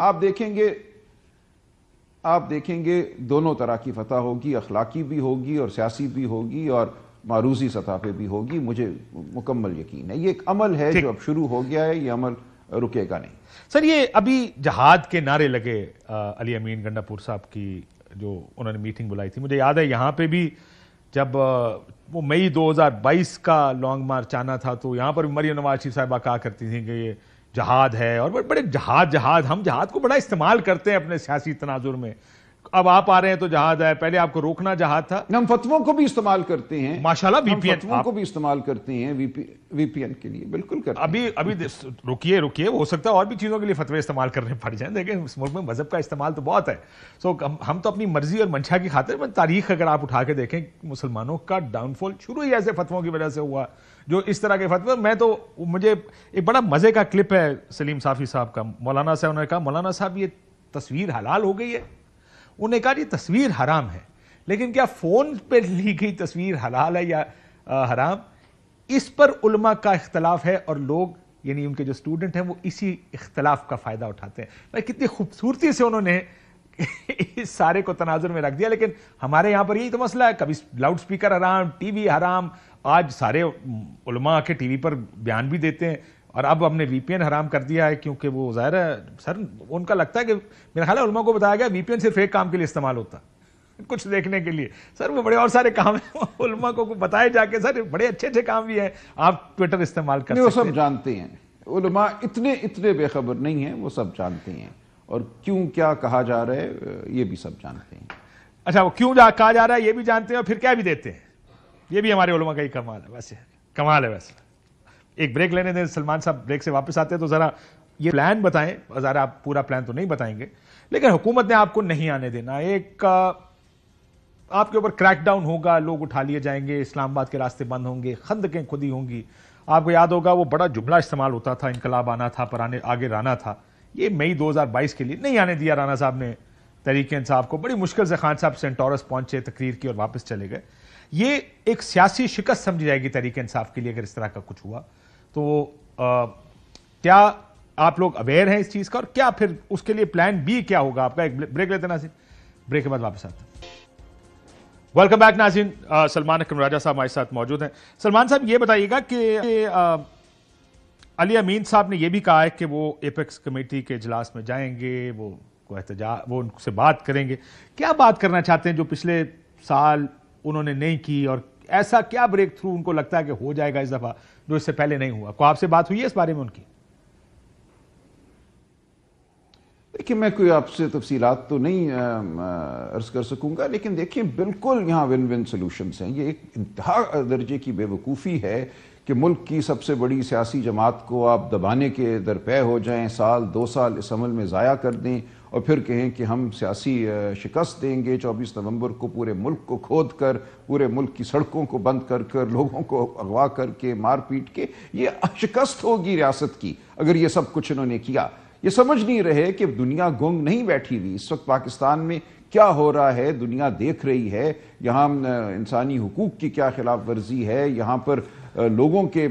آپ دیکھیں گے دونوں طرح کی فتح ہوگی, اخلاقی بھی ہوگی اور سیاسی بھی ہوگی اور معروضی سطح پہ بھی ہوگی. مجھے مکمل یقین ہے یہ ایک عمل ہے جو اب شروع ہو گیا ہے, یہ عمل رکے گا نہیں. سر یہ ابھی جہاد کے نعرے لگے علی امین گنڈا پور صاحب کی جو انہوں نے میٹنگ بلائی تھی, مجھے یاد ہے یہاں پہ بھی جب وہ مئی 2022 کا لانگ مارچ آنا تھا تو یہاں پر مریم نواز شریف صاحبہ کہا کرتی تھیں کہ یہ جہاد ہے اور بڑے جہاد ہم جہاد کو بڑا استعمال کرتے ہیں اپنے سیاسی تناظر میں. اب آپ آ رہے ہیں تو جہاد ہے, پہلے آپ کو روکنا جہاد تھا. ہم فتووں کو بھی استعمال کرتے ہیں ماشاءاللہ وی پی این فتووں کو بھی استعمال کرتے ہیں وی پی این کے لیے بالکل کرتے ہیں. ابھی رکیے ہو سکتا ہے اور بھی چیزوں کے لیے فتوے استعمال کرنے پڑ جائیں. دیکھیں اس ملک میں مذہب کا استعمال تو بہت ہے. سو ہم تو اپنی مرضی اور منشا کی خاطر, تاریخ اگر آپ اٹھا کے دیکھیں مسلمانوں کا ڈاؤن فال شروع ہی ایسے فتووں کی وجہ سے ہوا جو اس طرح کے فتوے. مجھے ایک بڑا مزے کا کلپ ہے سلیم صافی صاحب کا, مولانا صاحب نے کہا مولانا صاحب یہ تصویر حلال ہو گئی ہے. انہوں نے کہا یہ تصویر حرام ہے, لیکن کیا فون پہ لی گئی تصویر حلال ہے یا حرام, اس پر علماء کا اختلاف ہے اور لوگ یعنی ان کے جو اسٹوڈنٹ ہیں وہ اسی اختلاف کا فائدہ اٹھاتے ہیں. کتنی خوبصورتی سے انہوں نے اس سارے کو تناظر میں رکھ دیا. لیکن ہمارے یہاں پر یہی تو مسئلہ ہے, کبھی لاؤڈ سپیکر حرام, ٹی وی حرام. آج سارے علماء کے ٹی وی پر بیان بھی دیتے ہیں اور اب ہم نے وی پی این حرام کر دیا ہے کیونکہ وہ ظاہر ہے سر ان کا لگتا ہے کہ میرا خیال ہے علماء کو بتایا گیا وی پی این صرف ایک کام کے لیے استعمال ہوتا, کچھ دیکھنے کے لیے. سر وہ بڑے اور سارے کام ہیں علماء کو بتائے جا کے, سر بڑے اچھے چھ کام بھی ہیں, آپ ٹویٹر استعمال کر سکتے ہیں. وہ سب جانتے ہیں, علماء اتنے بے خبر نہیں ہیں, وہ سب جانتے ہیں اور کیوں کیا کہا جا رہا ہے یہ بھی سب جانتے ہیں. اچھا وہ کیوں کہا جا رہا ہے یہ بھی جانتے ہیں اور پھر کیا بھی دیتے ہیں, یہ بھی ہمارے علماء کا ہی کمال ہے. ویسے کمال ہے. ویسے ایک بریک لینے دیں, سلمان صاحب بریک سے واپس آتے ہیں تو ذرا یہ پلان بتائیں. ذرا آپ پورا پلان تو نہیں بتائیں گے لیکن حکومت نے آپ کو نہیں آنے دینا, ایک آپ کے اوپر کریک ڈاؤن ہوگا, لوگ اٹھا لیے جائیں گے, اسلام آباد کے راستے بند ہوں گے, خندقیں کھدی ہوں گی. آپ کو یاد ہوگا وہ بڑا جملہ استعمال ہوتا تھا, انقلاب آنا تھا پر آگے رانا تھا. یہ مئی 2022 کے لیے نہیں آنے دیا رانا صاحب نے تحریک انصاف کو. بڑی مشکل سے خان صاحب سینٹورس پہنچے, تقریر کی اور واپس چلے گئے. یہ ایک سیاسی شکست سمجھی جائے گی تحریک انصاف کے لیے اگر اس طرح کا کچھ ہوا تو. کیا آپ لوگ اویئر ہیں اس چیز کا اور کیا پھر اس کے لیے پلان بی کیا ہوگا آپ کا؟ ایک بریک لیتے ہیں ناظرین, بریک کے بعد واپس آتے ہیں. ویلکم بیک ناظرین, سلمان اکرم راجہ صاحب ہمارے ساتھ موجود ہیں. سلمان صاحب یہ بتائیے گا کہ علی امین صاحب نے یہ بھی کہا ہے کہ وہ ایپیکس کمیٹی کے اجلاس میں جائیں گے, وہ ان سے بات کریں گے. کیا بات کرنا چاہتے ہیں جو پچھلے سال انہوں نے نہیں کی, اور ایسا کیا بریک تھرو ان کو لگتا ہے کہ ہو جائے گا اس دفعہ جو اس سے پہلے نہیں ہوا؟ کو آپ سے بات ہوئی ہے اس بارے میں ان کی؟ دیکھیں میں کوئی آپ سے تفصیلات تو نہیں عرض کر سکوں گا, لیکن دیکھیں بالکل یہاں ون ون سلوشنز ہیں. یہ ایک انتہا درجے کی بے وقوفی ہے کہ ملک کی سب سے بڑی سیاسی جماعت کو آپ دبانے کے درپے ہو جائیں, سال 2 سال اس عمل میں ضائع کر دیں اور پھر کہیں کہ ہم سیاسی شکست دیں گے 24 نومبر کو, پورے ملک کو کھود کر, پورے ملک کی سڑکوں کو بند کر کر, لوگوں کو اغوا کر کے, مار پیٹ کے. یہ شکست ہوگی ریاست کی اگر یہ سب کچھ انہوں نے کیا. یہ سمجھ نہیں رہے کہ دنیا گنگ نہیں بیٹھی ہوئی. اس وقت پاکستان میں کیا ہو رہا ہے دنیا دیکھ رہی ہے, یہاں انسانی حقوق کی کیا خلاف ورزی ہے, یہاں پر لوگوں کے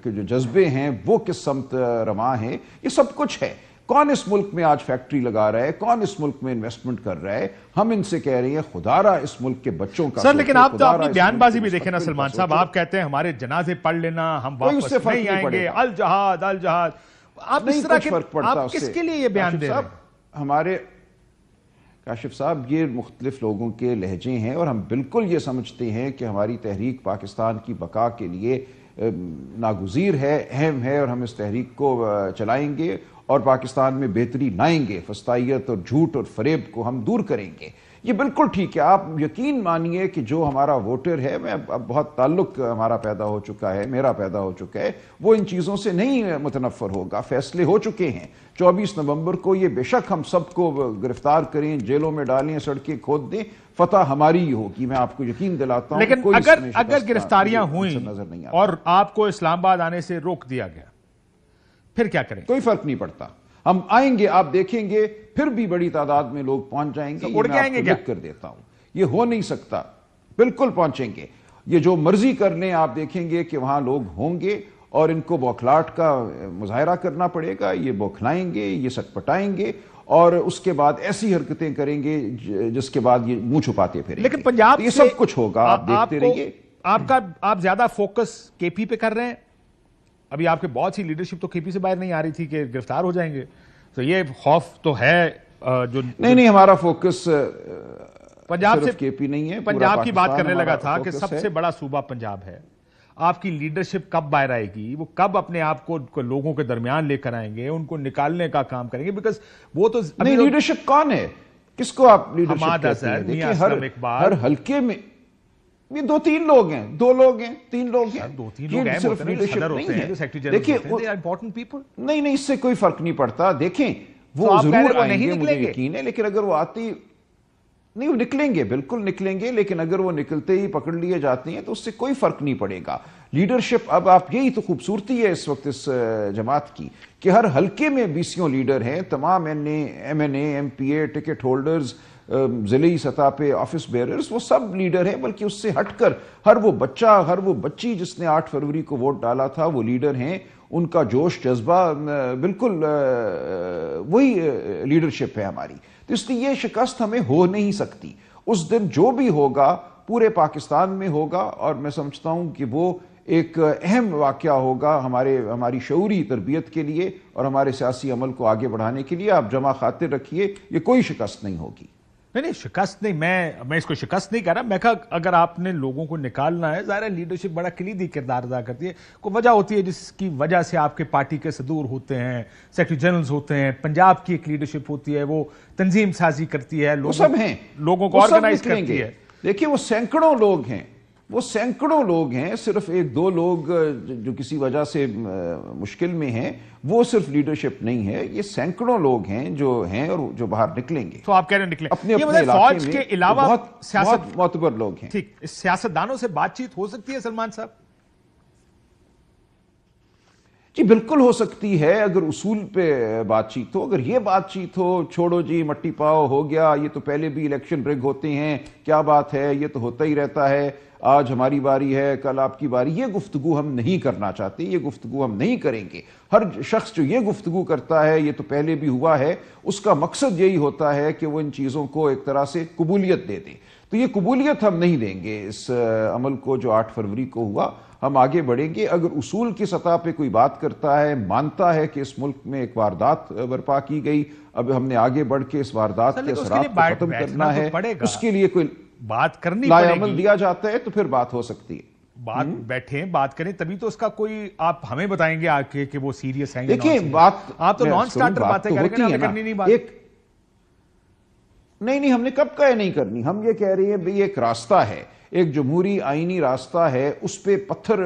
جو جذبے ہیں وہ کس سمت رواں ہیں, یہ سب کچھ ہے. کون اس ملک میں آج فیکٹری لگا رہا ہے, کون اس ملک میں انویسٹمنٹ کر رہا ہے؟ ہم ان سے کہہ رہے ہیں خدا را اس ملک کے بچوں کا سر. لیکن آپ تو اپنی بیان بازی بھی دیکھیں نا سلمان صاحب, آپ کہتے ہیں ہمارے جنازے پڑھ لینا, ہم واپس نہیں آئیں گے, الجہاد الجہاد. آپ اس طرح کے آپ کس کے لیے یہ بیان دے رہے ہیں؟ ہمارے کاشف صاحب یہ مختلف لوگوں کے لہجے ہیں اور ہم بالکل یہ سمجھتے ہیں کہ ہماری تحریک پاکستان کی بقا کے لیے ناگزیر ہے, اہم ہے, اور ہم اس تحریک کو چلائیں گے اور پاکستان میں بہتری لائیں گے. فسطائیت اور جھوٹ اور فریب کو ہم دور کریں گے. یہ بالکل ٹھیک ہے. آپ یقین مانیے کہ جو ہمارا ووٹر ہے, میں اب بہت تعلق ہمارا پیدا ہو چکا ہے, میرا پیدا ہو چکا ہے, وہ ان چیزوں سے نہیں متنفر ہوگا. فیصلے ہو چکے ہیں 24 نومبر کو. یہ بے شک ہم سب کو گرفتار کریں, جیلوں میں ڈالیں, سڑکیں کھود دیں, فتح ہماری ہی ہوگی, میں آپ کو یقین دلاتا ہوں. لیکن اگر گرفتاریاں ہوئیں اور آپ کو اسلام آباد آنے سے روک دیا گیا پھر کیا کریں؟ کوئی فرق نہیں پڑتا. ہم آئیں گے, آپ دیکھیں گے پھر بھی بڑی تعداد میں لوگ پہنچ جائیں گے. اڑ کے آئیں گے کیا؟ لکھ کر دیتا ہوں, یہ ہو نہیں سکتا. بالکل پہنچیں گے. یہ جو مرضی کر لیں, آپ دیکھیں گے کہ وہاں لوگ ہوں گے اور ان کو بوکھلاٹ کا مظاہرہ کرنا پڑے گا. یہ بوکھلائیں گے, یہ سٹپٹائیں گے اور اس کے بعد ایسی حرکتیں کریں گے جس کے بعد یہ منہ چھپاتے پھریں گے. لیکن پنجاب یہ سب کچھ ہوگا, آپ دیکھتے رہیے. آپ زیادہ فوکس کے پی پہ کر رہے ہیں. ابھی آپ کے بہت سی لیڈرشپ تو کے پی سے باہر نہیں آ رہی تھی کہ گرفتار ہو جائیں گے, تو یہ خوف تو ہے. جو نہیں, ہمارا فوکس پنجاب سے کے پی نہیں ہے. پنجاب کی بات کرنے لگا تھا کہ سب سے بڑا صوبہ پنجاب ہے. آپ کی لیڈرشپ کب باہر آئے گی؟ وہ کب اپنے آپ کو لوگوں کے درمیان لے کر آئیں گے, ان کو نکالنے کا کام کریں گے؟ بیکاز وہ تو نہیں, لیڈرشپ کون ہے, کس کو آپ لیڈرشپ کہتے ہیں؟ دیکھیں ہر حلقے میں یہ 2-3 لوگ ہیں, 2 لوگ ہیں, 3 لوگ ہیں. 2-3 لوگ ہیں, صرف لیڈرشپ نہیں ہے. دیکھیں نہیں, اس سے کوئی فرق نہیں پڑتا. دیکھیں وہ ضرور آئیں گے, مجھے یقین ہے, لیکن اگر وہ آتی نہیں, وہ نکلیں گے, بالکل نکلیں گے, لیکن اگر وہ نکلتے ہی پکڑ لیے جاتے ہیں تو اس سے کوئی فرق نہیں پڑے گا. لیڈرشپ اب آپ, یہی تو خوبصورتی ہے اس وقت اس جماعت کی کہ ہر حلقے میں 20 لیڈر ہیں. تمام ایم این اے, ایم پی اے, ٹکٹ ہولڈرز, ضلعی سطح پہ آفس بیئررز, وہ سب لیڈر ہیں. بلکہ اس سے ہٹ کر ہر وہ بچہ, ہر وہ بچی جس نے 8 فروری کو ووٹ ڈالا تھا, وہ لیڈر ہیں. ان کا جوش جذبہ بالکل وہی لیڈرشپ ہے ہماری. تو اس لیے یہ شکست ہمیں ہو نہیں سکتی. اس دن جو بھی ہوگا پورے پاکستان میں ہوگا, اور میں سمجھتا ہوں کہ وہ ایک اہم واقعہ ہوگا ہماری شعوری تربیت کے لیے اور ہمارے سیاسی عمل کو آگے بڑھانے کے لیے. آپ جمع خاطر رکھیے, یہ کوئی شکست نہیں ہوگی. نہیں, شکست نہیں, میں اس کو شکست نہیں کہہ رہا. میں کہا اگر آپ نے لوگوں کو نکالنا ہے, ظاہر ہے لیڈرشپ بڑا کلیدی کردار ادا کرتی ہے. کوئی وجہ ہوتی ہے جس کی وجہ سے آپ کے پارٹی کے صدور ہوتے ہیں, سیکرٹری جنرلز ہوتے ہیں. پنجاب کی ایک لیڈرشپ ہوتی ہے, وہ تنظیم سازی کرتی ہے, لوگوں کو آرگنائز کرتی ہے. دیکھیے وہ سینکڑوں لوگ ہیں, صرف 1-2 لوگ جو کسی وجہ سے مشکل میں ہیں, وہ صرف لیڈرشپ نہیں ہے. یہ سینکڑوں لوگ ہیں جو ہیں اور جو باہر نکلیں گے. تو آپ کہہ رہے ہیں نکلیں. اپنے فوج کے علاوہ بہت معتبر لوگ ہیں. ٹھیک, سیاستدانوں سے بات چیت ہو سکتی ہے سلمان صاحب؟ جی بالکل ہو سکتی ہے, اگر اصول پہ بات چیت ہو. اگر یہ بات چیت ہو, چھوڑو جی مٹی پاؤ ہو گیا, یہ تو پہلے بھی الیکشن رگ ہوتے ہیں, کیا بات ہے, یہ تو ہوتا ہی رہتا ہے, آج ہماری باری ہے, کل آپ کی باری, یہ گفتگو ہم نہیں کرنا چاہتے, یہ گفتگو ہم نہیں کریں گے. ہر شخص جو یہ گفتگو کرتا ہے, یہ تو پہلے بھی ہوا ہے, اس کا مقصد یہی ہوتا ہے کہ وہ ان چیزوں کو ایک طرح سے قبولیت دے دے. تو یہ قبولیت ہم نہیں دیں گے اس عمل کو جو 8 فروری کو ہوا. ہم آگے بڑھیں گے. اگر اصول کی سطح پہ کوئی بات کرتا ہے, مانتا ہے کہ اس ملک میں ایک واردات برپا کی گئی, اب ہم نے آگے بڑھ کے اس واردات کے اثرات کو ختم کرنا ہے, اس کے لیے کوئی بات کرنی لائے پڑے گی. عمل دیا جاتا ہے تو پھر بات ہو سکتی ہے. بات بیٹھیں, بات کریں, تبھی تو اس کا کوئی آپ ہمیں بتائیں گے آ کے کہ وہ سیریس ہیں. دیکھیں بات, آپ تو نان سٹارٹر باتیں کریں گے, کرنی نہیں بات. نہیں, ہم نے کب کہا نہیں کرنی. ہم یہ کہہ رہے ہیں بھئی ایک راستہ ہے, ایک جمہوری آئینی راستہ ہے, اس پہ پتھر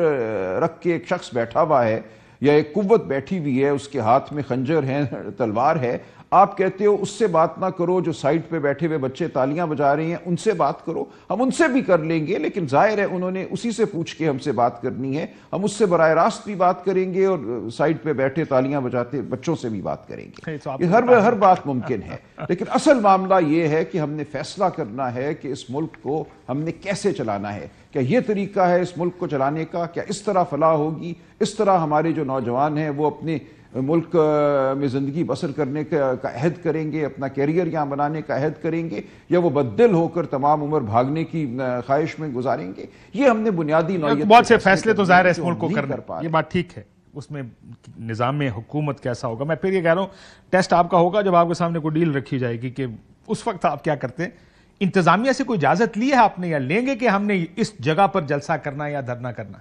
رکھ کے ایک شخص بیٹھا ہوا ہے یا ایک قوت بیٹھی ہوئی ہے, اس کے ہاتھ میں خنجر ہے, تلوار ہے. آپ کہتے ہو اس سے بات نہ کرو, جو سائٹ پہ بیٹھے ہوئے بچے تالیاں بجا رہے ہیں ان سے بات کرو. ہم ان سے بھی کر لیں گے, لیکن ظاہر ہے انہوں نے اسی سے پوچھ کے ہم سے بات کرنی ہے. ہم اس سے براہ راست بھی بات کریں گے اور سائٹ پہ بیٹھے تالیاں بجاتے بچوں سے بھی بات کریں گے. یہ ہر بات ممکن ہے, لیکن اصل معاملہ یہ ہے کہ ہم نے فیصلہ کرنا ہے کہ اس ملک کو ہم نے کیسے چلانا ہے. کیا یہ طریقہ ہے اس ملک کو چلانے کا؟ کیا اس طرح فلاح ہوگی؟ اس طرح ہمارے جو نوجوان ہیں وہ اپنے ملک میں زندگی بسر کرنے کا عہد کریں گے, اپنا کیریئر یہاں بنانے کا عہد کریں گے, یا وہ بددل ہو کر تمام عمر بھاگنے کی خواہش میں گزاریں گے؟ یہ ہم نے بنیادی نوعیت بہت سے فیصلے تو ظاہر ہے اس ملک کو کرنا, یہ بات ٹھیک ہے. اس میں نظام حکومت کیسا ہوگا, میں پھر یہ کہہ رہا ہوں ٹیسٹ آپ کا ہوگا جب آپ کے سامنے کوئی ڈیل رکھی جائے گی کہ اس وقت آپ کیا کرتے ہیں. انتظامیہ سے کوئی اجازت لی ہے آپ نے, یا لیں گے کہ ہم نے اس جگہ پر جلسہ کرنا یا دھرنا کرنا؟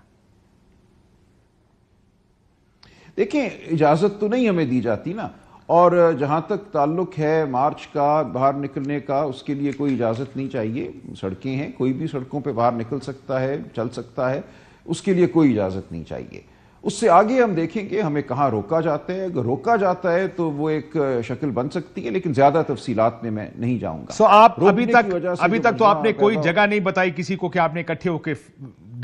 دیکھیں اجازت تو نہیں ہمیں دی جاتی نا, اور جہاں تک تعلق ہے مارچ کا, باہر نکلنے کا, اس کے لیے کوئی اجازت نہیں چاہیے. سڑکیں ہیں, کوئی بھی سڑکوں پہ باہر نکل سکتا ہے, چل سکتا ہے, اس کے لیے کوئی اجازت نہیں چاہیے. اس سے آگے ہم دیکھیں گے ہمیں کہاں روکا جاتا ہے. اگر روکا جاتا ہے تو وہ ایک شکل بن سکتی ہے, لیکن زیادہ تفصیلات میں نہیں جاؤں گا. آپ ابھی تک تو آپ نے کوئی جگہ نہیں بتائی کسی کو کہ آپ نے اکٹھے ہو کے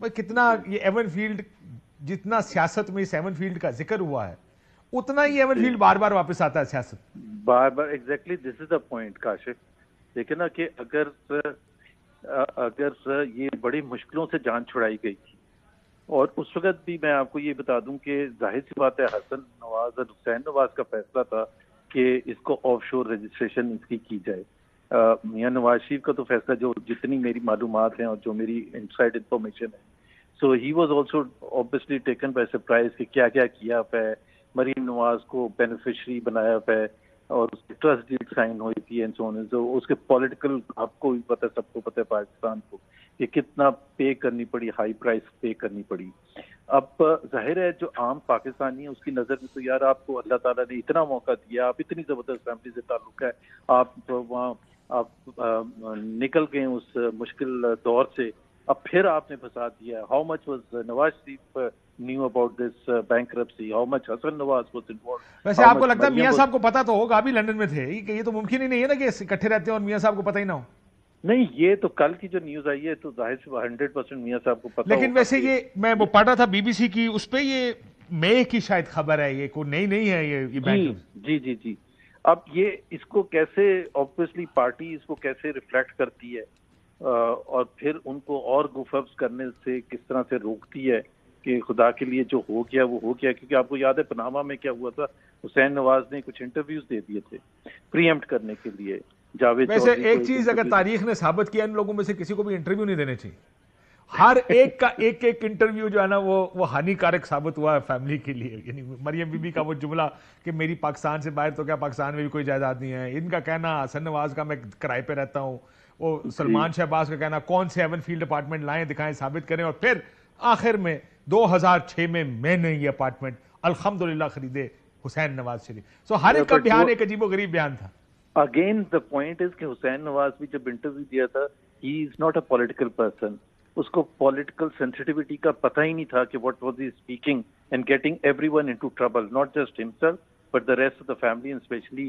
بھائی کتنا یہ ایون فیلڈ، جتنا سیاست میں اس ایون فیلڈ کا ذکر ہوا ہے اتنا ہی ایون فیلڈ بار بار واپس آتا ہے سیاست، بار بار. Exactly this is the point Kashif. دیکھیں نا کہ اگر یہ بڑی مشکلوں سے جان چھڑائی گئی تھی، اور اس وقت بھی میں آپ کو یہ بتا دوں کہ ظاہر سی بات ہے حسن نواز اور حسین نواز کا فیصلہ تھا کہ اس کو آف شور رجسٹریشن اس کی جائے. میاں نواز شریف کا تو فیصلہ، جو جتنی میری معلومات ہیں اور جو میری انسائڈ انفارمیشن ہے، so he was also obviously taken by surprise کہ کیا کیا کیا ہے. مریم نواز کو بینیفیشری بنایا ہے اور اس کی ٹرسٹ ڈیڈ سائن ہوئی تھی اینڈ سو آن. اس کے پولیٹیکل، آپ کو بھی پتہ، سب کو پتہ ہے پاکستان کو کہ کتنا پے کرنی پڑی، ہائی پرائس پے کرنی پڑی. اب ظاہر ہے جو عام پاکستانی ہے اس کی نظر میں تو یار آپ کو اللہ تعالیٰ نے اتنا موقع دیا، آپ اتنی زبردست فیملی سے تعلق ہے، آپ وہاں آپ نکل گئے اس مشکل دور سے، اب پھر آپ نے فساد دیا. How much was Nawaz Sharif knew about this bankruptcy, how much Hassan Nawaz was involved. ویسے آپ کو لگتا ہے میاں صاحب کو پتا تو ہوگا، ابھی لندن میں تھے، کہ یہ تو ممکن ہی نہیں ہے نا کہ اکٹھے رہتے ہیں اور میاں صاحب کو پتہ ہی نہ ہو. نہیں، یہ تو کل کی جو نیوز آئی ہے تو ظاہر سے 100% میاں صاحب کو پتا. لیکن ویسے یہ میں وہ پڑھ رہا تھا بی بی سی کی، اس پہ یہ مئی کی شاید خبر ہے، یہ کوئی نئی نہیں ہے یہ بینک. جی. اب یہ اس کو کیسے obviously پارٹی اس کو کیسے ریفلیکٹ کرتی ہے اور پھر ان کو اور گفپس کرنے سے کس طرح سے روکتی ہے کہ خدا کے لیے جو ہو گیا وہ ہو گیا. کیونکہ آپ کو یاد ہے پناما میں کیا ہوا تھا، حسین نواز نے کچھ انٹرویوز دے دیے تھے پری ایمپٹ کرنے کے لیے. جاوید ویسے ایک چیز اگر تاریخ نے ثابت کیا، ان لوگوں میں سے کسی کو بھی انٹرویو نہیں دینے چاہیے. ہر ایک کا ایک انٹرویو جو ہے نا وہ ہانی کارک ثابت ہوا ہے فیملی کے لیے. یعنی مریم بی بی کا وہ جملہ کہ میری پاکستان سے باہر تو کیا پاکستان میں بھی کوئی جائیداد نہیں ہے، ان کا کہنا حسن نواز کا میں کرائے پہ رہتا ہوں، وہ سلمان شہباز کا کہنا کون سے ایون فیلڈ اپارٹمنٹ لائیں دکھائیں ثابت کریں، اور پھر آخر میں 2006 میں نے یہ اپارٹمنٹ الحمدللہ خریدے حسین نواز شریف. سو ہر ایک کا بیان ایک عجیب و غریب بیان تھا. اگین دا پوائنٹ از کہ حسین نواز بھی جب انٹرویو دیا تھا، he is not a political person. اس کو پولیٹیکل سینسٹیوٹی کا پتہ ہی نہیں تھا کہ what was he speaking and getting everyone into trouble, not just himself but the rest of the family and especially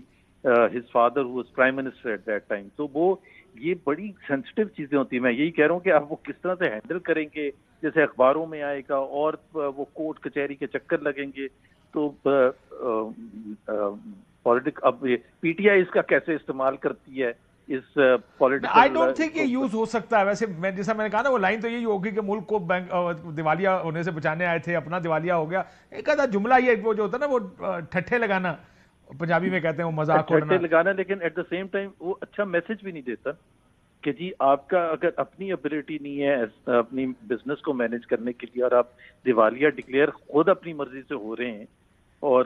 his father who was prime minister at that time. تو وہ یہ بڑی سینسٹیو چیزیں ہوتی ہیں. میں یہی کہہ رہا ہوں کہ آپ وہ کس طرح سے ہینڈل کریں گے، جیسے اخباروں میں آئے گا اور وہ کورٹ کچہری کے چکر لگیں گے. تو اب پی ٹی آئی اس کا کیسے استعمال کرتی ہے اس پولیٹیکل، آئی ڈونٹ تھنک یہ یوز ہو سکتا ہے. ویسے جیسا میں نے کہا نا، وہ لائن تو یہی ہوگی کہ ملک کو دیوالیہ ہونے سے بچانے آئے تھے، اپنا دیوالیہ ہو گیا. ایک آدھا جملہ یہ وہ جو ہوتا ہے نا، وہ ٹھٹھے لگانا پنجابی میں کہتے ہیں، وہ مذاق اڑانا، ٹھٹھے لگانا، لیکن ایٹ دا سیم ٹائم وہ اچھا میسج بھی نہیں دیتا کہ جی آپ کا اگر اپنی ابیلٹی نہیں ہے اپنی بزنس کو مینج کرنے کے لیے اور آپ دیوالیہ ڈکلیئر خود اپنی مرضی سے ہو رہے ہیں. اور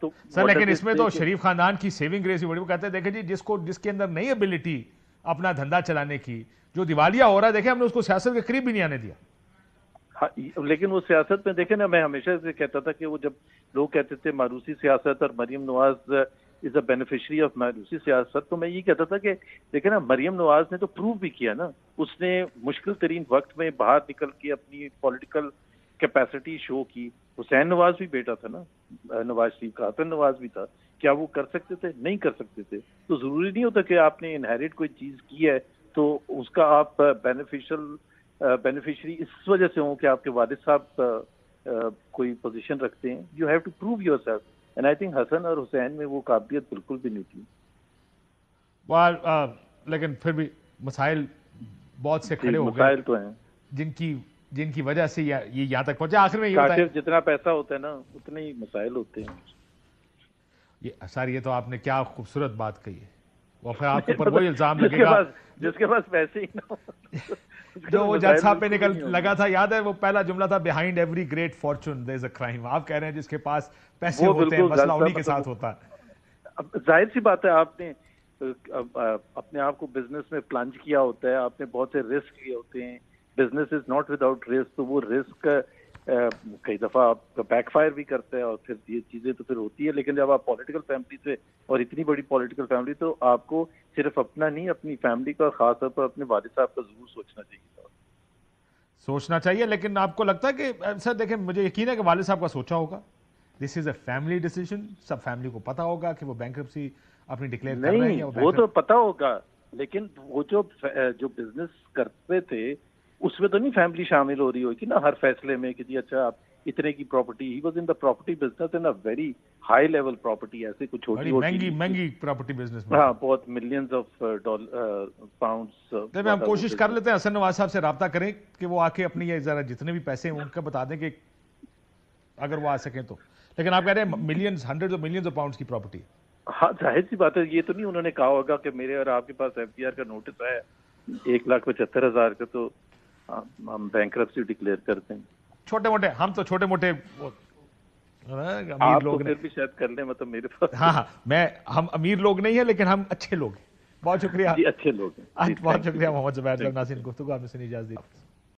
تو سر لیکن اس میں تو شریف خاندان کی سیونگ ریس بڑی. وہ کہتے ہیں دیکھیں جی جس کے اندر نہیں ابیلٹی اپنا دھندا چلانے کی، جو دیوالیہ ہو رہا ہے، دیکھیں ہم نے اس کو سیاست کے قریب بھی نہیں آنے دیا. لیکن وہ سیاست میں دیکھیں نا، میں ہمیشہ سے کہتا تھا کہ وہ جب لوگ کہتے تھے ماروسی سیاست اور مریم نواز از اے بینیفیشری آف ماروسی سیاست، تو میں یہ کہتا تھا کہ دیکھیں نا، مریم نواز نے تو پروو بھی کیا نا، اس نے مشکل ترین وقت میں باہر نکل کے اپنی پولیٹیکل کیپیسٹی شو کی. حسین نواز بھی بیٹا تھا نا نواز شریف کا، حسن نواز بھی تھا. کیا وہ کر سکتے تھے؟ نہیں کر سکتے تھے. تو ضروری نہیں ہوتا کہ آپ نے انہیریٹ کوئی چیز کی ہے تو اس کا آپ بینیفیشری اس وجہ سے ہوں کہ آپ کے والد صاحب کوئی پوزیشن رکھتے ہیں. You have to prove yourself, and I think Hasan اور حسین میں وہ قابلیت بالکل بھی نہیں تھی. لیکن پھر بھی مسائل بہت سے کھڑے ہو گئے، مسائل تو ہیں جن کی وجہ سے یہ یہاں تک پہنچا. آخر میں یہ ہوتا ہے جتنا پیسہ ہوتا ہے نا اتنے ہی مسائل ہوتے ہیں. سر یہ تو آپ نے کیا خوبصورت بات کہی ہے. وہ پھر آپ کے اوپر وہی الزام لگے گا جس کے پاس پیسے ہی نہ جو وہ جج صاحب پہ لگا تھا. یاد ہے وہ پہلا جملہ تھا، behind every great fortune there is a crime. آپ کہہ رہے ہیں جس کے پاس پیسے ہوتے ہیں مسئلہ انہی کے ساتھ ہوتا ہے. ظاہر سی بات ہے، آپ نے اپنے آپ کو بزنس میں پلنج کیا ہوتا ہے، آپ نے بہت سے رسک لیے ہوتے ہیں. Business is not without risk. تو وہ رسک کئی دفعہ آپ بیک فائر بھی کرتا ہے اور پھر یہ چیزیں تو پھر ہوتی ہے. لیکن جب آپ پولیٹیکل فیملی سے، اور اتنی بڑی پولیٹیکل فیملی، تو آپ کو صرف اپنا نہیں، اپنی فیملی کا، خاص طور پر اپنے والد صاحب کا ضرور سوچنا چاہیے. لیکن آپ کو لگتا ہے کہ سر دیکھیں، مجھے یقین ہے کہ والد صاحب کا سوچا ہوگا. This is a family decision. سب فیملی کو پتا ہوگا کہ وہ بینکرپسی اپنی ڈکلیئر کر رہے ہیں. وہ تو پتا ہوگا، لیکن وہ جو بزنس کرتے تھے اس میں تو نہیں فیملی شامل ہو رہی ہوگی نا ہر فیصلے میں کہ جی اچھا آپ اتنے کی property. He was in the property business in a very high level property, ایسے کچھ چھوٹی بڑی مہنگی پراپرٹی بزنس میں. ہاں بہت ملینز آف پاؤنڈس. ہم کوشش کر لیتے ہیں حسن نواز صاحب سے رابطہ کریں کہ وہ آ کے اپنی یہ ذرا جتنے بھی پیسے ہیں ان کا بتا دیں کہ اگر وہ آ سکیں تو. لیکن آپ کہہ رہے ہیں millions, hundred of millions of pounds کی پراپرٹی. ہاں ظاہر سی بات ہے, یہ تو نہیں انہوں نے کہا ہوگا کہ میرے اور آپ کے پاس ایف ڈی آر کا نوٹس ہے 1,75,000 کا تو ہم بینکرپسی ڈکلیئر کرتے ہیں. چھوٹے موٹے, ہم تو چھوٹے موٹے آپ تو پھر بھی شاید کر لیں, مطلب میرے پاس. ہاں ہم امیر لوگ نہیں ہیں لیکن ہم اچھے لوگ ہیں. بہت شکریہ. جی اچھے لوگ ہیں. بہت شکریہ محمد زبیر صاحب. ناظرین گفتگو آپ نے سنی, اجازت دی.